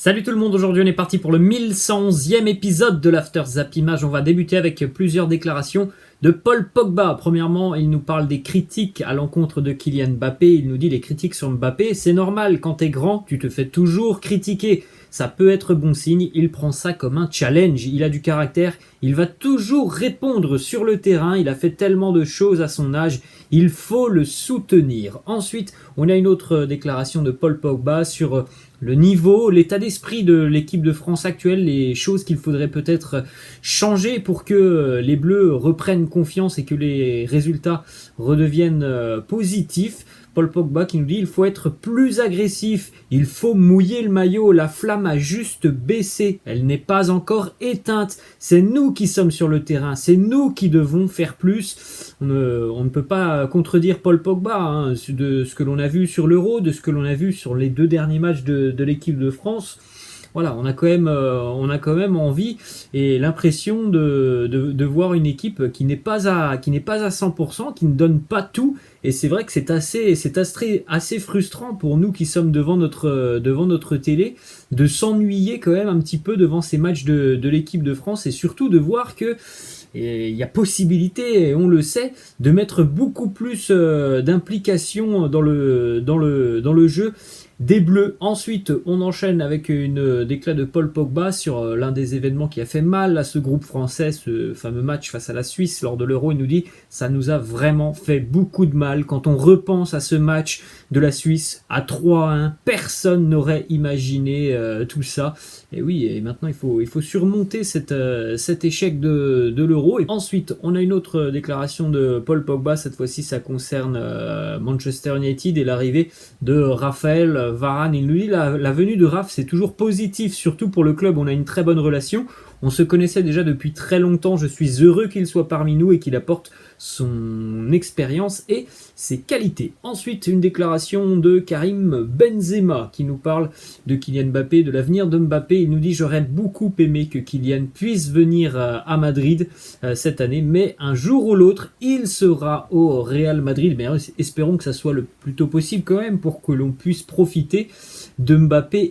Salut tout le monde, aujourd'hui on est parti pour le 1111e épisode de l'After Zap Image. On va débuter avec plusieurs déclarations de Paul Pogba. Premièrement, il nous parle des critiques à l'encontre de Kylian Mbappé. Il nous dit les critiques sur Mbappé, c'est normal, quand t'es grand, tu te fais toujours critiquer. Ça peut être bon signe, il prend ça comme un challenge, il a du caractère, il va toujours répondre sur le terrain, il a fait tellement de choses à son âge, il faut le soutenir. Ensuite, on a une autre déclaration de Paul Pogba sur le niveau, l'état d'esprit de l'équipe de France actuelle, les choses qu'il faudrait peut-être changer pour que les Bleus reprennent confiance et que les résultats redeviennent positifs. Paul Pogba qui nous dit il faut être plus agressif, il faut mouiller le maillot, la flamme a juste baissé, elle n'est pas encore éteinte, c'est nous qui sommes sur le terrain, c'est nous qui devons faire plus. On ne peut pas contredire Paul Pogba de ce que l'on a vu sur l'Euro, de ce que l'on a vu sur les deux derniers matchs de l'équipe de France. Voilà, on a quand même envie et l'impression de voir une équipe qui n'est pas à 100%, qui ne donne pas tout. Et c'est vrai que c'est assez frustrant pour nous qui sommes devant notre télé de s'ennuyer quand même un petit peu devant ces matchs de l'équipe de France et surtout de voir que il y a possibilité, et on le sait, de mettre beaucoup plus d'implication dans le jeu des Bleus. Ensuite, on enchaîne avec une déclat de Paul Pogba sur l'un des événements qui a fait mal à ce groupe français, ce fameux match face à la Suisse lors de l'Euro. Il nous dit « ça nous a vraiment fait beaucoup de mal quand on repense à ce match de la Suisse à 3-1. Personne n'aurait imaginé tout ça. » Et oui, et maintenant il faut surmonter cet échec de l'Euro. Et ensuite, on a une autre déclaration de Paul Pogba. Cette fois-ci, ça concerne Manchester United et l'arrivée de Raphaël Varane. Il nous dit la venue de Raph, c'est toujours positif, surtout pour le club. On a une très bonne relation. On se connaissait déjà depuis très longtemps. Je suis heureux qu'il soit parmi nous et qu'il apporte son expérience et ses qualités. Ensuite, une déclaration de Karim Benzema qui nous parle de Kylian Mbappé, de l'avenir de Mbappé. Il nous dit « J'aurais beaucoup aimé que Kylian puisse venir à Madrid cette année, mais un jour ou l'autre, il sera au Real Madrid. » Mais espérons que ça soit le plus tôt possible quand même pour que l'on puisse profiter de Mbappé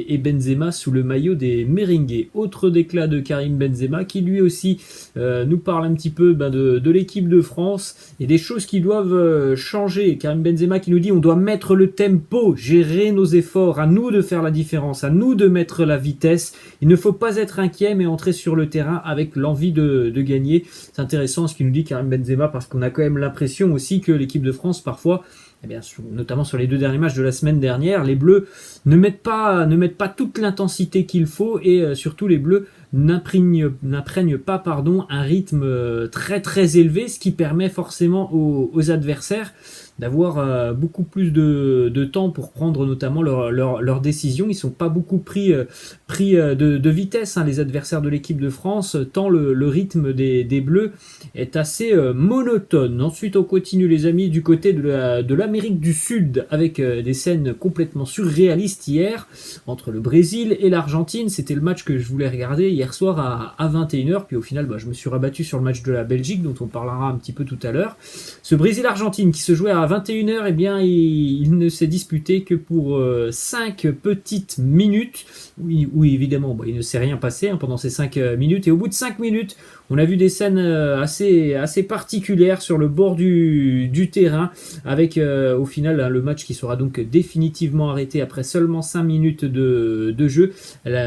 et Benzema sous le maillot des Merengues. Autre déclat de Karim Benzema qui lui aussi nous parle un petit peu de l'équipe de France et des choses qui doivent changer. Karim Benzema qui nous dit on doit mettre le tempo, gérer nos efforts, à nous de faire la différence, à nous de mettre la vitesse. Il ne faut pas être inquiet mais entrer sur le terrain avec l'envie de gagner. C'est intéressant ce qu'il nous dit Karim Benzema parce qu'on a quand même l'impression aussi que l'équipe de France parfois, eh bien, notamment sur les deux derniers matchs de la semaine dernière, les Bleus ne mettent pas toute l'intensité qu'il faut et surtout les Bleus n'imprègnent pas un rythme très très élevé, ce qui permet forcément aux adversaires d'avoir beaucoup plus de temps pour prendre notamment leurs décisions. Ils sont pas beaucoup pris de vitesse, les adversaires de l'équipe de France, tant le rythme des Bleus est assez monotone. Ensuite, on continue les amis du côté de l'Amérique du Sud avec des scènes complètement surréalistes hier entre le Brésil et l'Argentine. C'était le match que je voulais regarder hier soir à 21h, puis au final je me suis rabattu sur le match de la Belgique dont on parlera un petit peu tout à l'heure. Ce Brésil-Argentine qui se jouait à 21h, eh bien il ne s'est disputé que pour 5 petites minutes. Oui, évidemment, il ne s'est rien passé pendant ces 5 minutes. Et au bout de 5 minutes, on a vu des scènes assez particulières sur le bord du terrain, avec au final le match qui sera donc définitivement arrêté après seulement 5 minutes de jeu.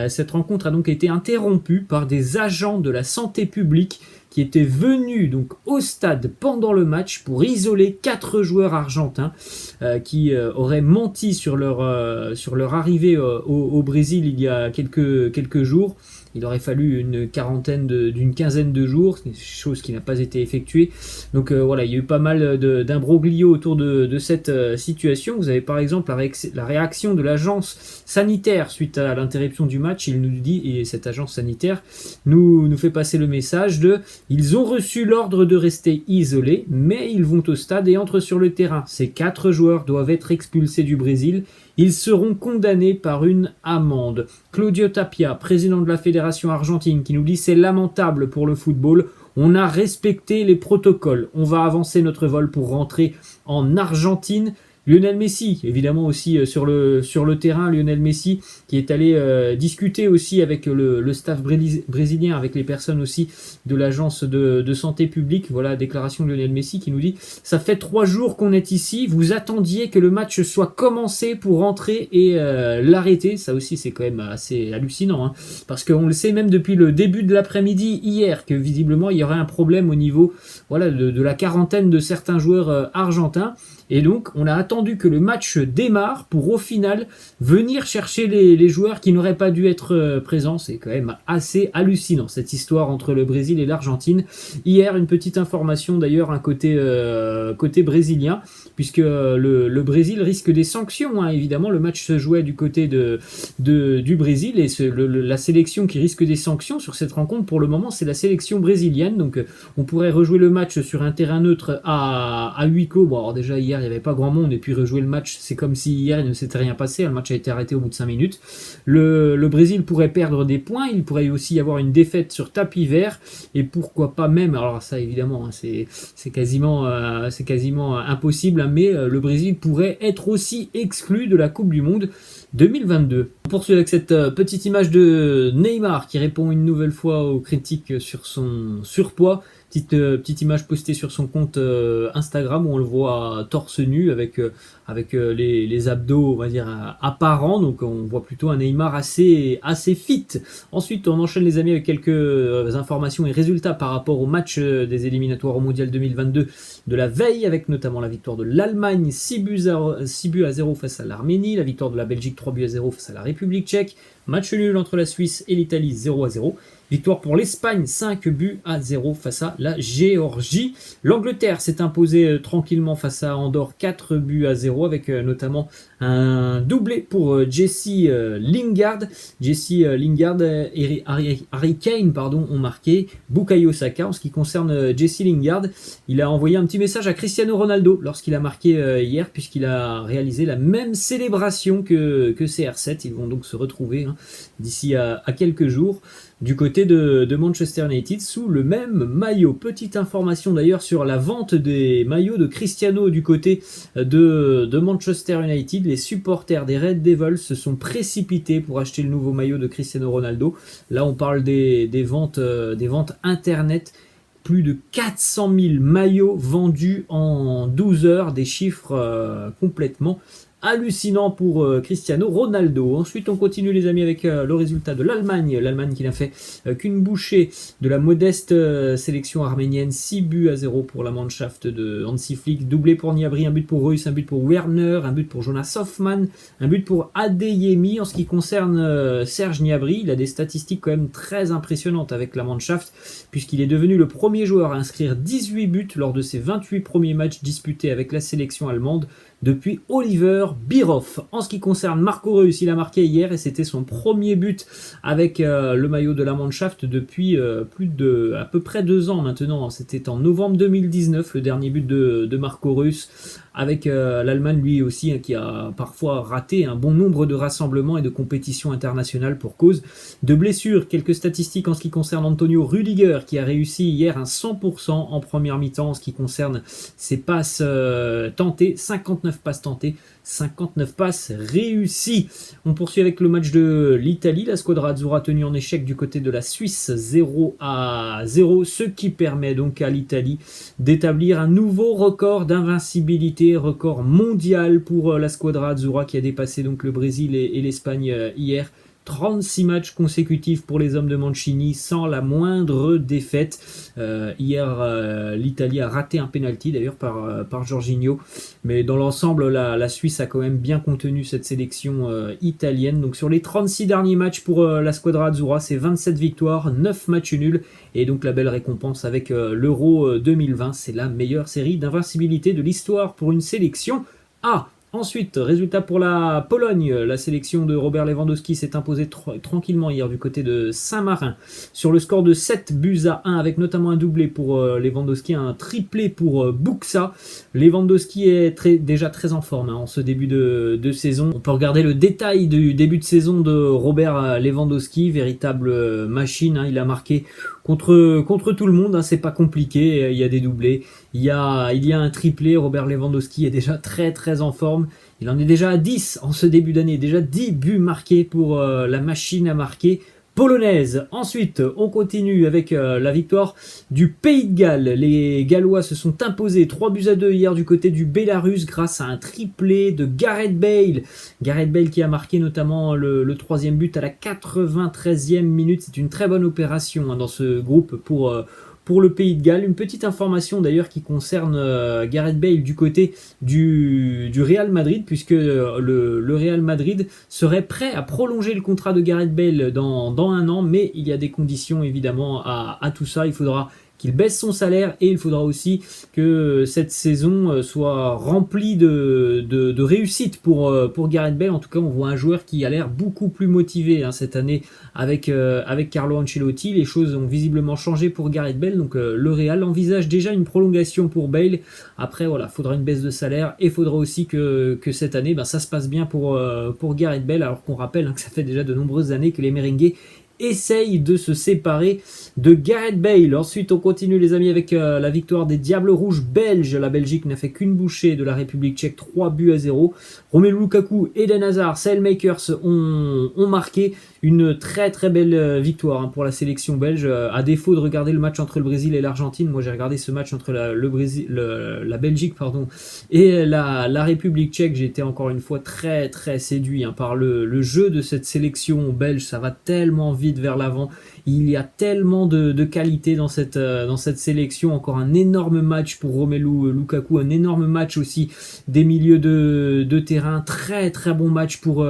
Cette rencontre a donc été interrompue par des agents de la santé publique qui étaient venus donc au stade pendant le match pour isoler 4 joueurs argentins qui auraient menti sur leur arrivée au Brésil il y a quelques jours. Il aurait fallu d'une quinzaine de jours, chose qui n'a pas été effectuée. Donc voilà, il y a eu pas mal d'imbroglio autour de cette situation. Vous avez par exemple la réaction de l'agence sanitaire suite à l'interruption du match. Il nous dit, et cette agence sanitaire nous fait passer le message ils ont reçu l'ordre de rester isolés, mais ils vont au stade et entrent sur le terrain. Ces 4 joueurs doivent être expulsés du Brésil. Ils seront condamnés par une amende. Claudio Tapia, président de la Fédération argentine, qui nous dit « C'est lamentable pour le football, on a respecté les protocoles. On va avancer notre vol pour rentrer en Argentine. Lionel Messi, évidemment aussi sur le terrain, Lionel Messi qui est allé discuter aussi avec le staff brésilien, avec les personnes aussi de l'agence de santé publique. Voilà la déclaration de Lionel Messi qui nous dit: ça fait 3 jours qu'on est ici, vous attendiez que le match soit commencé pour rentrer et l'arrêter. Ça aussi c'est quand même assez hallucinant, hein, parce qu'on le sait même depuis le début de l'après-midi hier que visiblement il y aurait un problème au niveau voilà, de la quarantaine de certains joueurs argentins. Et donc, on a attendu que le match démarre pour au final venir chercher les joueurs qui n'auraient pas dû être présents. C'est quand même assez hallucinant, cette histoire entre le Brésil et l'Argentine. Hier, une petite information d'ailleurs, un côté brésilien, puisque le Brésil risque des sanctions, hein, évidemment. Le match se jouait du côté du Brésil et la sélection qui risque des sanctions sur cette rencontre, pour le moment, c'est la sélection brésilienne. Donc, on pourrait rejouer le match sur un terrain neutre à huis clos. Bon, alors déjà, hier, il n'y avait pas grand monde, et puis rejouer le match, c'est comme si hier il ne s'était rien passé. Le match a été arrêté au bout de 5 minutes. Le Brésil pourrait perdre des points, il pourrait aussi y avoir une défaite sur tapis vert, et pourquoi pas même, alors ça évidemment hein, c'est quasiment impossible, hein, mais le Brésil pourrait être aussi exclu de la Coupe du Monde 2022. On poursuit avec cette petite image de Neymar qui répond une nouvelle fois aux critiques sur son surpoids. Petite image postée sur son compte Instagram où on le voit torse nu avec les abdos, on va dire, apparents. Donc on voit plutôt un Neymar assez fit. Ensuite, on enchaîne les amis avec quelques informations et résultats par rapport au match des éliminatoires au Mondial 2022 de la veille, avec notamment la victoire de l'Allemagne 6 buts à 0 face à l'Arménie, la victoire de la Belgique 3 buts à 0 face à la République tchèque, match nul entre la Suisse et l'Italie 0 à 0. Victoire pour l'Espagne, 5 buts à 0 face à la Géorgie. L'Angleterre s'est imposée tranquillement face à Andorre, 4 buts à 0, avec notamment un doublé pour Jesse Lingard. Jesse Lingard et Harry Kane ont marqué. Bukayo Saka, en ce qui concerne Jesse Lingard, il a envoyé un petit message à Cristiano Ronaldo lorsqu'il a marqué hier, puisqu'il a réalisé la même célébration que CR7. Ils vont donc se retrouver hein, d'ici à quelques jours du côté de Manchester United sous le même maillot. Petite information d'ailleurs sur la vente des maillots de Cristiano du côté de Manchester United. Les supporters des Red Devils se sont précipités pour acheter le nouveau maillot de Cristiano Ronaldo. Là on parle des ventes internet. Plus de 400 000 maillots vendus en 12 heures, des chiffres complètement hallucinant pour Cristiano Ronaldo. Ensuite, on continue les amis avec le résultat de l'Allemagne. L'Allemagne qui n'a fait qu'une bouchée de la modeste sélection arménienne. 6 buts à 0 pour la Mannschaft de Hansi Flick. Doublé pour Gnabry, un but pour Reus, un but pour Werner, un but pour Jonas Hoffmann, un but pour Adeyemi. En ce qui concerne Serge Gnabry, il a des statistiques quand même très impressionnantes avec la Mannschaft, puisqu'il est devenu le premier joueur à inscrire 18 buts lors de ses 28 premiers matchs disputés avec la sélection allemande depuis Oliver Bierhoff. En ce qui concerne Marco Reus, il a marqué hier et c'était son premier but avec le maillot de la Mannschaft depuis à peu près 2 ans maintenant. C'était en novembre 2019, le dernier but de Marco Reus, avec l'Allemagne lui aussi hein, qui a parfois raté un bon nombre de rassemblements et de compétitions internationales pour cause de blessures. Quelques statistiques en ce qui concerne Antonio Rüdiger qui a réussi hier un 100% en première mi-temps en ce qui concerne ses passes tentées, 59 passes tentées, 59 passes réussies. On poursuit avec le match de l'Italie. La squadra azzurra tenue en échec du côté de la Suisse 0 à 0, ce qui permet donc à l'Italie d'établir un nouveau record d'invincibilité, record mondial pour la squadra azzurra qui a dépassé donc le Brésil et l'Espagne hier. 36 matchs consécutifs pour les hommes de Mancini sans la moindre défaite. Hier, l'Italie a raté un penalty d'ailleurs par Jorginho. Mais dans l'ensemble, la Suisse a quand même bien contenu cette sélection italienne. Donc sur les 36 derniers matchs pour la squadra azzurra, c'est 27 victoires, 9 matchs nuls. Et donc la belle récompense avec l'Euro 2020. C'est la meilleure série d'invincibilité de l'histoire pour une sélection A. Ensuite, résultat pour la Pologne, la sélection de Robert Lewandowski s'est imposée tranquillement hier du côté de Saint-Marin sur le score de 7 buts à 1 avec notamment un doublé pour Lewandowski, un triplé pour Buxa. Lewandowski est déjà très en forme hein, en ce début de saison. On peut regarder le détail du début de saison de Robert Lewandowski, véritable machine, hein, il a marqué contre tout le monde, hein, c'est pas compliqué, il y a des doublés, il y a un triplé, Robert Lewandowski est déjà très très en forme, il en est déjà à 10 en ce début d'année, déjà 10 buts marqués pour la machine à marquer polonaise. Ensuite, on continue avec la victoire du Pays de Galles. Les Gallois se sont imposés 3-2 hier du côté du Bélarus grâce à un triplé de Gareth Bale. Gareth Bale qui a marqué notamment le troisième but à la 93e minute. C'est une très bonne opération hein, dans ce groupe pour le Pays de Galles. Une petite information d'ailleurs qui concerne Gareth Bale du côté du Real Madrid, puisque le Real Madrid serait prêt à prolonger le contrat de Gareth Bale dans un an, mais il y a des conditions évidemment à tout ça. Il faudra qu'il baisse son salaire et il faudra aussi que cette saison soit remplie de réussite pour Gareth Bale. En tout cas, on voit un joueur qui a l'air beaucoup plus motivé hein, cette année avec Carlo Ancelotti. Les choses ont visiblement changé pour Gareth Bale, donc le Real envisage déjà une prolongation pour Bale. Après, voilà, faudra une baisse de salaire et faudra aussi que cette année, ça se passe bien pour Gareth Bale, alors qu'on rappelle hein, que ça fait déjà de nombreuses années que les Merengues essaye de se séparer de Gareth Bale. Ensuite, on continue les amis avec la victoire des Diables Rouges belges. La Belgique n'a fait qu'une bouchée de la République tchèque, 3-0. Romelu Lukaku, Eden Hazard, Saelmakers ont marqué une très très belle victoire hein, pour la sélection belge. À défaut de regarder le match entre le Brésil et l'Argentine, moi j'ai regardé ce match entre la Belgique et la République tchèque. J'ai été encore une fois très très séduit hein, par le jeu de cette sélection belge. Ça va tellement vite vers l'avant, il y a tellement de qualité dans cette sélection. Encore un énorme match pour Romelu Lukaku, un énorme match aussi des milieux de terrain, très très bon match pour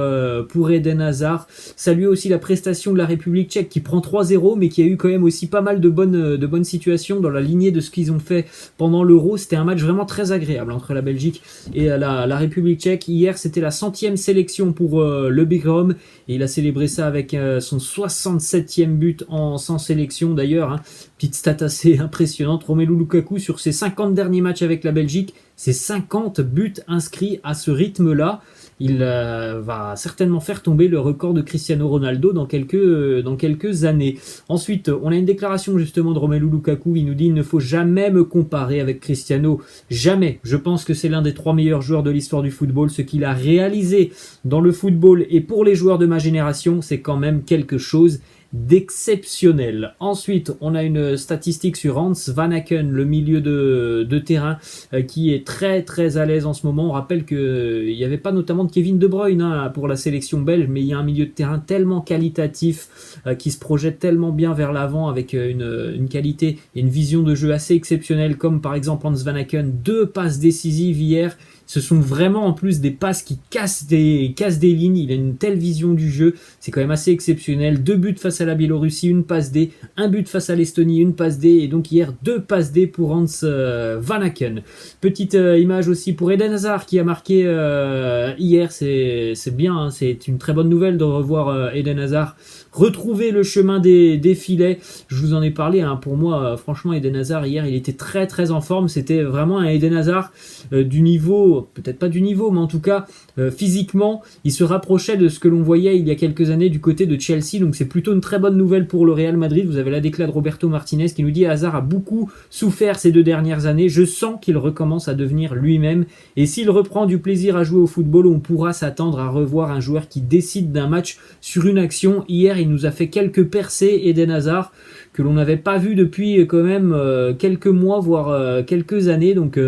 Eden Hazard. Saluer aussi la prestation de la République tchèque qui prend 3-0 mais qui a eu quand même aussi pas mal de bonnes situations dans la lignée de ce qu'ils ont fait pendant l'Euro. C'était un match vraiment très agréable entre la Belgique et la République tchèque. Hier c'était la 100e sélection pour le Big Rom et il a célébré ça avec son 67e but sans sélection d'ailleurs. Hein. Petite stat assez impressionnante. Romelu Lukaku sur ses 50 derniers matchs avec la Belgique, c'est 50 buts inscrits à ce rythme-là. Il va certainement faire tomber le record de Cristiano Ronaldo dans quelques années. Ensuite, on a une déclaration justement de Romelu Lukaku. Il nous dit « Il ne faut jamais me comparer avec Cristiano. Jamais. Je pense que c'est l'un des 3 meilleurs joueurs de l'histoire du football. Ce qu'il a réalisé dans le football et pour les joueurs de ma génération, c'est quand même quelque chose d'exceptionnel. » Ensuite, on a une statistique sur Hans Vanaken, le milieu de terrain, qui est très très à l'aise en ce moment. On rappelle qu'il n'y avait pas notamment de Kevin De Bruyne hein, pour la sélection belge, mais il y a un milieu de terrain tellement qualitatif, qui se projette tellement bien vers l'avant avec une qualité et une vision de jeu assez exceptionnelle, comme par exemple Hans Vanaken, 2 passes décisives hier. Ce sont vraiment en plus des passes qui cassent des lignes. Il a une telle vision du jeu. C'est quand même assez exceptionnel. 2 buts face à la Biélorussie, une passe D. 1 but face à l'Estonie, une passe D. Et donc hier, 2 passes D pour Hans Vanaken. Petite image aussi pour Eden Hazard qui a marqué hier. C'est bien, hein. C'est une très bonne nouvelle de revoir Eden Hazard retrouver le chemin des filets. Je vous en ai parlé, hein. Pour moi, franchement, Eden Hazard hier, il était très très en forme. C'était vraiment un Eden Hazard du niveau, peut-être pas du niveau, mais en tout cas physiquement, il se rapprochait de ce que l'on voyait il y a quelques années du côté de Chelsea. Donc c'est plutôt une très bonne nouvelle pour le Real Madrid. Vous avez la déclat de Roberto Martinez qui nous dit: Hazard a beaucoup souffert ces 2 dernières années. Je sens qu'il recommence à devenir lui-même. Et s'il reprend du plaisir à jouer au football, on pourra s'attendre à revoir un joueur qui décide d'un match sur une action. Hier, il nous a fait quelques percées, Eden Hazard, que l'on n'avait pas vu depuis quand même quelques mois, voire quelques années. Donc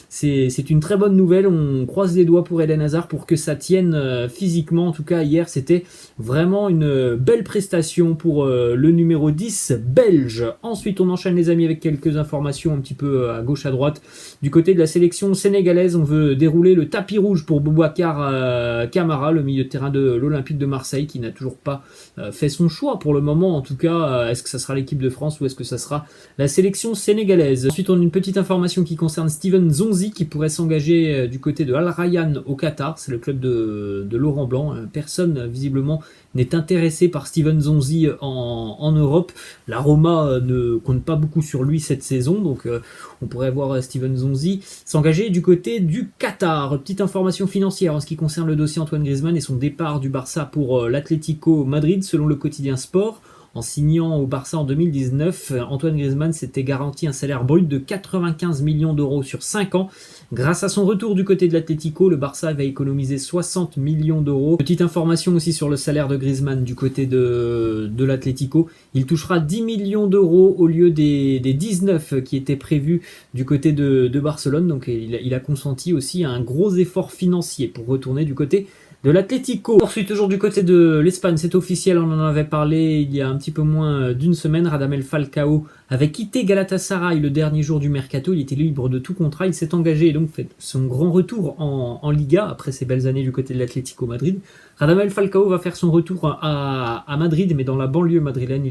c'est une très bonne nouvelle. On croise les doigts pour Eden Hazard pour que ça tienne physiquement. En tout cas, hier, c'était vraiment une belle prestation pour le numéro 10 belge. Ensuite, on enchaîne les amis avec quelques informations un petit peu à gauche à droite. Du côté de la sélection sénégalaise, on veut dérouler le tapis rouge pour Boubacar Kamara, le milieu de terrain de l'Olympique de Marseille, qui n'a toujours pas fait son choix pour le moment. En tout cas, est-ce que ça sera l'équipe de France ou est-ce que ça sera la sélection sénégalaise? Ensuite, on a une petite information qui concerne Steven Zonzi qui pourrait s'engager du côté de Al Rayyan au Qatar. C'est le club de Laurent Blanc. Personne visiblement n'est intéressé par Steven Zonzi en Europe. La Roma ne compte pas beaucoup sur lui cette saison, donc on pourrait voir Steven Zonzi s'engager du côté du Qatar. Petite information financière en ce qui concerne le dossier Antoine Griezmann et son départ du Barça pour l'Atlético Madrid selon le quotidien Sport. En signant au Barça en 2019, Antoine Griezmann s'était garanti un salaire brut de 95 millions d'euros sur 5 ans. Grâce à son retour du côté de l'Atlético, le Barça va économiser 60 millions d'euros. Petite information aussi sur le salaire de Griezmann du côté de l'Atlético. Il touchera 10 millions d'euros au lieu des 19 qui étaient prévus du côté de Barcelone. Donc il a consenti aussi un gros effort financier pour retourner du côté de l'Atlético. Ensuite, toujours du côté de l'Espagne, c'est officiel, on en avait parlé il y a un petit peu moins d'une semaine. Radamel Falcao avait quitté Galatasaray le dernier jour du mercato, il était libre de tout contrat, il s'est engagé et donc fait son grand retour en Liga après ses belles années du côté de l'Atlético Madrid. Radamel Falcao va faire son retour à Madrid, mais dans la banlieue madrilène,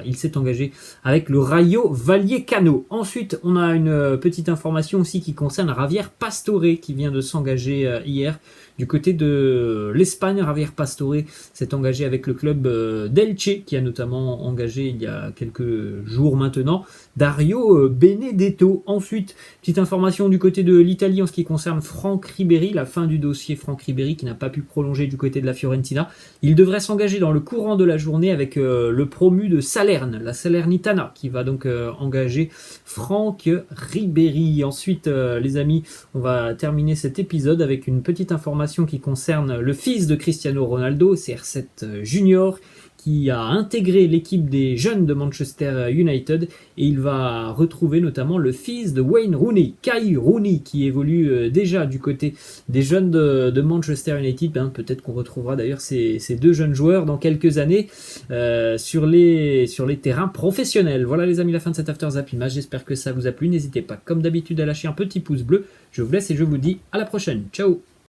il s'est engagé avec le Rayo Vallecano. Ensuite, on a une petite information aussi qui concerne Javier Pastore qui vient de s'engager hier. Du côté de l'Espagne, Javier Pastore s'est engagé avec le club d'Elche, qui a notamment engagé il y a quelques jours maintenant Dario Benedetto. Ensuite, petite information du côté de l'Italie en ce qui concerne Franck Ribéry, la fin du dossier Franck Ribéry qui n'a pas pu prolonger du côté de la Fiorentina. Il devrait s'engager dans le courant de la journée avec le promu de Salerne, la Salernitana, qui va donc engager Franck Ribéry. Ensuite, les amis, on va terminer cet épisode avec une petite information qui concerne le fils de Cristiano Ronaldo, CR7 Junior, qui a intégré l'équipe des jeunes de Manchester United et il va retrouver notamment le fils de Wayne Rooney, Kai Rooney, qui évolue déjà du côté des jeunes de Manchester United. Peut-être qu'on retrouvera d'ailleurs ces deux jeunes joueurs dans quelques années sur les terrains professionnels. Voilà les amis, la fin de cet After Zap Image, j'espère que ça vous a plu. N'hésitez pas comme d'habitude à lâcher un petit pouce bleu. Je vous laisse et je vous dis à la prochaine. Ciao.